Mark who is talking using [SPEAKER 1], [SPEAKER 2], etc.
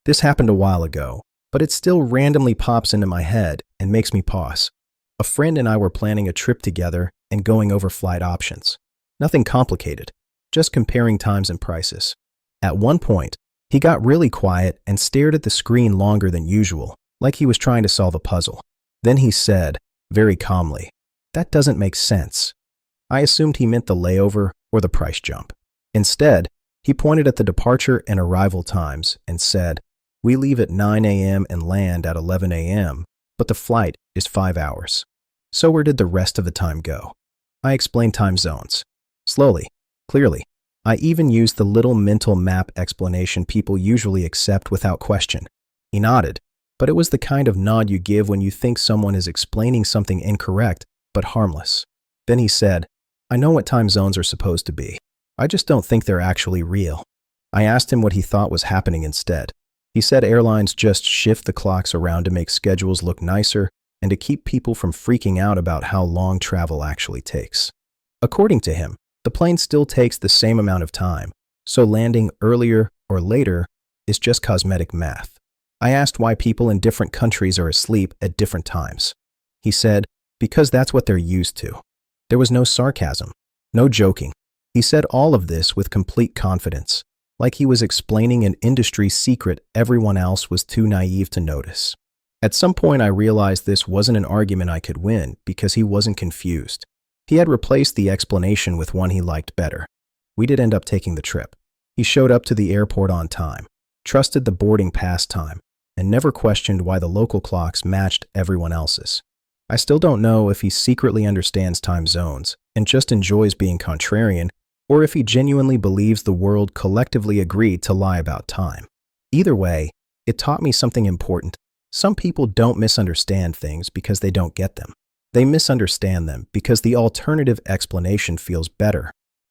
[SPEAKER 1] This happened a while ago, but it still randomly pops into my head and makes me pause. A friend and I were planning a trip together and going over flight options. Nothing complicated, just comparing times and prices. At one point, he got really quiet and stared at the screen longer than usual, like he was trying to solve a puzzle. Then he said, very calmly, "That doesn't make sense." I assumed he meant the layover or the price jump. Instead, he pointed at the departure and arrival times and said, "We leave at 9 a.m. and land at 11 a.m., but the flight is 5 hours. So where did the rest of the time go?" I explained time zones. Slowly, clearly. I even used the little mental map explanation people usually accept without question. He nodded, but it was the kind of nod you give when you think someone is explaining something incorrect, but harmless. Then he said, "I know what time zones are supposed to be. I just don't think they're actually real." I asked him what he thought was happening instead. He said airlines just shift the clocks around to make schedules look nicer and to keep people from freaking out about how long travel actually takes. According to him, the plane still takes the same amount of time, so landing earlier or later is just cosmetic math. I asked why people in different countries are asleep at different times. He said, because that's what they're used to. There was no sarcasm, no joking. He said all of this with complete confidence, like he was explaining an industry secret everyone else was too naive to notice. At some point I realized this wasn't an argument I could win because he wasn't confused. He had replaced the explanation with one he liked better. We did end up taking the trip. He showed up to the airport on time, trusted the boarding pass time, and never questioned why the local clocks matched everyone else's. I still don't know if he secretly understands time zones and just enjoys being contrarian, or if he genuinely believes the world collectively agreed to lie about time. Either way, it taught me something important. Some people don't misunderstand things because they don't get them. They misunderstand them because the alternative explanation feels better